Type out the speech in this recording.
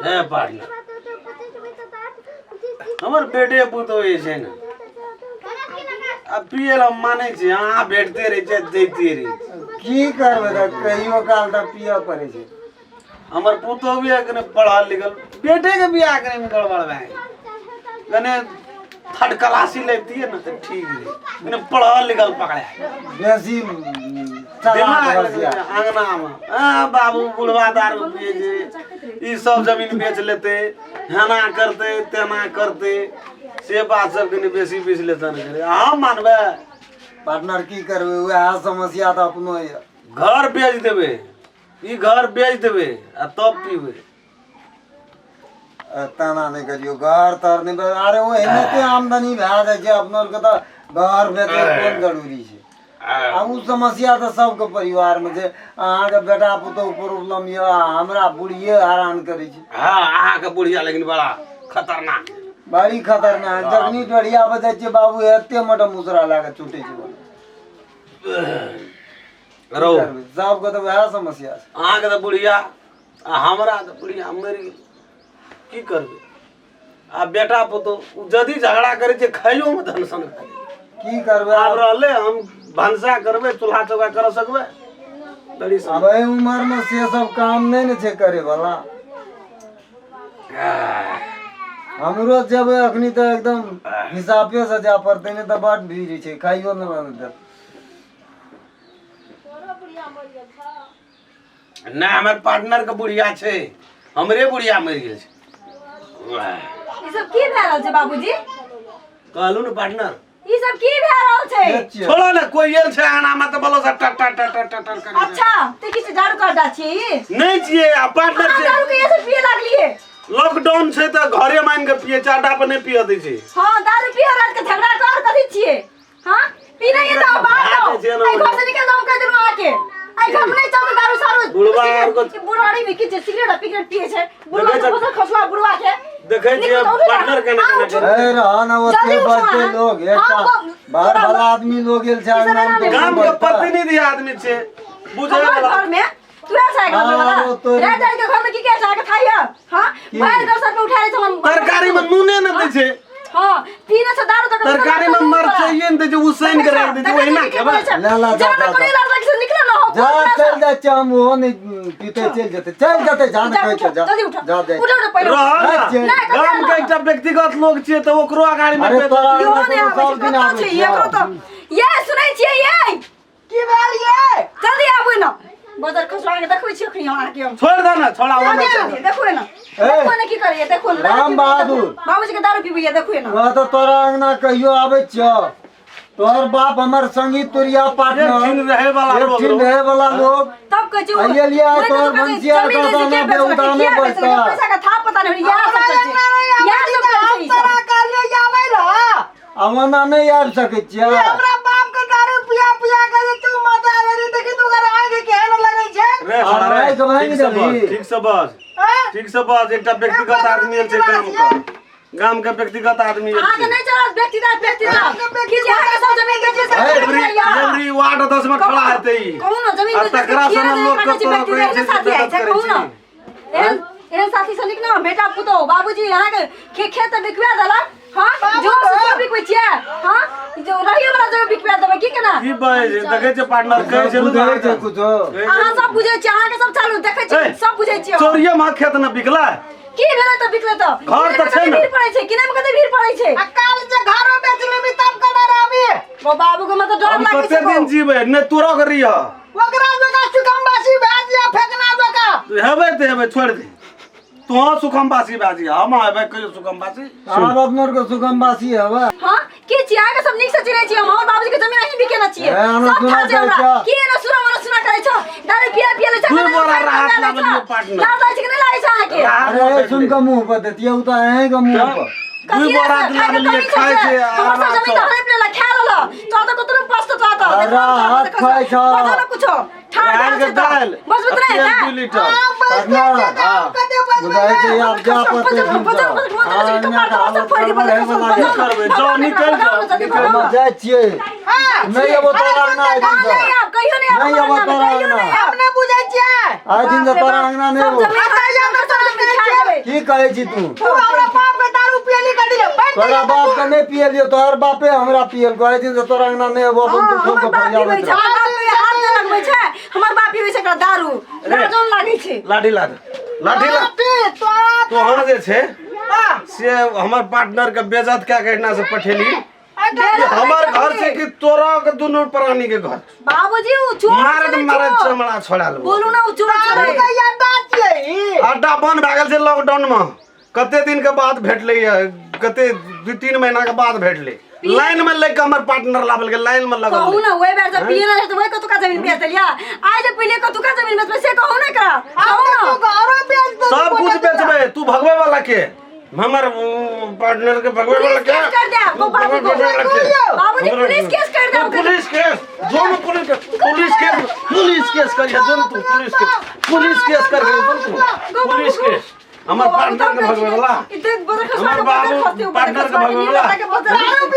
है पार्टनर हमर बेटे पुतो ये छै ना अब पियला माने छै अहाँ भेटते रहे छै दैते रहे की करबे त कहियो काल त पिया पड़े छै हमर पुतो भी कने पढ़ल लिखल बेटे के बियाह करे में गड़बड़ भए कने थर्ड क्लास ही लेती है ना तो ठीक है कने पढ़ल लिखल पकड़े बेसी अंगना में बाबू बुढ़वा दारू पिए जे ई सब जमीन बेच लेते हेना करते तेना करते से बात सब कने बेसी विश्लेषण करे हम मानबे पार्टनर की करबे वह समस्या त अपनो है घर बेच देबे ई घर बेच देबे आ तब पीबे तना नहीं करियो घर तर नहीं अरे वो एनते आमदनी भए जाय छै अपनो के त घर बेचे कोन जरूरी छै आ उ समस्या त सबके परिवार में छै अहाँ के बेटा पुतो प्रॉब्लम य हमरा बुढ़िए हैरान करे छै हां अहाँ के बुढ़िया लेकिन बड़ा खतरनाक बड़ी खतरनाक जखनी डढ़िया बजे छै बाबू एते मोटा मुसरा लागे छूटे छै रो सबके त वह समस्या छै अहाँ के त बुढ़िया आ हमरा त बुढ़िया मरि गेल की करबे आ बेटा पुतो जदी झगड़ा करे छै खाइयो में धनसन खाइ की करबे आब रहले हम भनसा करबे चूल्हा चौका कर सकबे बड़ी अब ए उम्र में से सब काम नहीं न छै करे वाला हमरो जब अखनी त एकदम हिसाबे से जा पड़ते ने त बड़ भीड़ छै खाइयो न रहत ना हमर पार्टनर के बुढ़िया छै हमरे बुढ़िया मरि गेल छै ई सब की भए रहल छै बाबूजी कहलू ने पार्टनर ई सब की भए रहल छै छोड़ो ना कोई गेल छै आना मत बोलो सब टट टट टट टट टट करे अच्छा ते किछ झाड़ू करदा छी नहीं छिए आ पार्टनर छै दारू के ऐसे पिए लागलिए लॉकडाउन छै त घरे मान के पिए चाटा पर नहीं पिए दै छै हां दारू पिए रात के झगड़ा कर कथि छिए हां पीना ये तो बाहर जाओ आई घर से निकल जाओ कह देलु आके आई घर में नहीं चल दारू सारू बुढ़वा को बुढ़ाड़ी में किछ सिगरेट पिगरेट पिए छै बुढ़वा को खसला बुढ़वा के देखे छिए पार्टनर के ना ए रहना ओते बचते लोग एकटा बाहर वाला आदमी लोग गेल छै नाम गांव के प्रतिनिधि आदमी छै बुझे वाला घर में तू ऐसा है घर में वाला रह जाए के घर में की के जाके खाइया हां भाई दर्शन पे उठा ले चल तरकारी में नूने न दै छै हां पीने से दारू तक तरकारी में मर चाहिए न दै छै उसैन के रख दै छै ओहिना खेबे ला ला जा निकल ना हो जा चल जा हम वो नहीं पीते चल जाते जान कह के जा जल्दी उठा जा दे उठा पहले गांव के एकटा व्यक्तिगत लोग छिए त ओकरो अगाड़ी में अरे तोरा सब दिन आबै छै एकरो त ये सुनै छियै ये की भेल ये जल्दी आबू ना बाजार खसला के देखबै छी अखनी अहाँ के छोड़ दे ना छोड़ा वो देखो ना देखो ना की करिए देखो ना राम बहादुर बाबूजी के दारू पीबिए देखो ना वो तो तोरा अंगना कहियो आबै छ तोर बाप हमर संगी तुरिया पार्टनर एक रहे वाला लोग तब कह जो आइए लिया तोर बंसिया का दाना बेउदा में बसता पैसा का था पता नहीं यार सब करछी तोरा कालियो जाबै ल अवना नहीं आब सकै छियै हमरा बाप के दारू पिया पिया के तू मत आगरी देखि तू घर आगे केहन लगै छै रे ठीक से बस एकटा व्यक्तिगत आदमी छै गांव के व्यक्तिगत आदमी छै आगे नहीं चला व्यक्तिगत की जे आगे सब जमीन बेचे से एवरी वार्ड 10 में खड़ा हेतै कहू ना जमीन बेचे तकरा से लोग के तो साथी है कहू ना एहन साथी से निक ना बेटा पुतो बाबूजी यहां के खेत बिकवा देला हां जो सब बिकबै छियै हां जो रहियो वाला जगह बिकवा देबै की केना की बाय देखे छै पार्टनर कहै छै कुछो अहाँ सब बुझै छी अहाँ के सब चालू देखै छी सब बुझै छी चोरिये में खेत न बिकला की भेलै त बिकले त घर त छै न भीड़ पड़ै छै किने में कते भीड़ पड़ै छै अकाल जे घरो बेच लेबी तब कना रहबी ओ बाबू के मत डर हम लागै कते दिन जीबै ने तोरा करिया ओकरा जगह सुकमबासी भेज दिया फेकना जगह हेबै त हेबै छोड़ दे तू सुखमबासी बाजी हम हेबै कहियो सुखमबासी आप अपनर को सुगमबासी हवा हां की छी आगे सब निक से चिरै छी हम हमर बाबूजी के जमीन अहीं बिके ना छियै हमरा सब खा सुना हमरा की ना सुना करै छ दारू पिया पिया ले छ तू बोला राहत लागलियो पार्टनर लाज लागै छै कि नहीं लागै छै अहाँ के अरे सुन के मुंह पर देतिए उ त है के मुंह पर तू बोला लागलियो खाय छै हमर सब जमीन हरे पे ला खा लेला तो कतरो पास तो चाहता अरे हाथ खाय छ पता ना कुछो यार के दाल बस उतना है 2 लीटर कते बुझाय छै आप जा पते जो निकल जाय छियै नहीं अब तोरा अंगना आइ दिन नहीं अब तोरा अंगना हमने बुझै छियै आइ दिन तोरा अंगना नहीं हो की कहे छी तू तू हमरा बाप के दारू पियली कदी ले बैठ तोरा बाप के नहीं पिए लियो तोहर बापे हमरा पियल कहे छी तो तोरा अंगना नहीं वो अपन तू हमर को बाप पीबै फरियाद छै हमर बाप के हाथ नहीं लगबै छै हमर बाप पीबै छै एकरा दारू लाजन लागै छै लाठी ला लाठी ला तोरा तोहर जे छै हां से हमर पार्टनर के बेइज्जत क्या कहना से पठेली अरे हमार घर से कि तोरा के दोनों प्राणी के घर बाबूजी उ चोर मारे चमड़ा छोड़ा लो बोलू ना उ चोर दारू छै के यादा छिए अड्डा बंद भए गेल छै लॉकडाउन में कते दिन के बाद भेटले कते 2-3 महीना के बाद भेटले लाइन में लेके हमर पार्टनर लावल के लाइन में लगल कहू ना ओए बेर से पिए ना तो ओए कतुका जमीन बेच देलिया आइ जे पहिले कतुका जमीन बेचबै से कहू ना करा कहू ना तू घरो बेच दे सब कुछ बेचबे तू भगवे वाला के हमर पार्टनर के भगवे वाला के केस कर दे को बाबू को बाबूजी पुलिस केस कर दे पुलिस केस जोन पुलिस केस करिए जोन तू पुलिस केस कर तू पुलिस केस हमर पार्टनर के भगवे वाला देख बदर खसा हमर बाबू पार्टनर के भगवे वाला दारू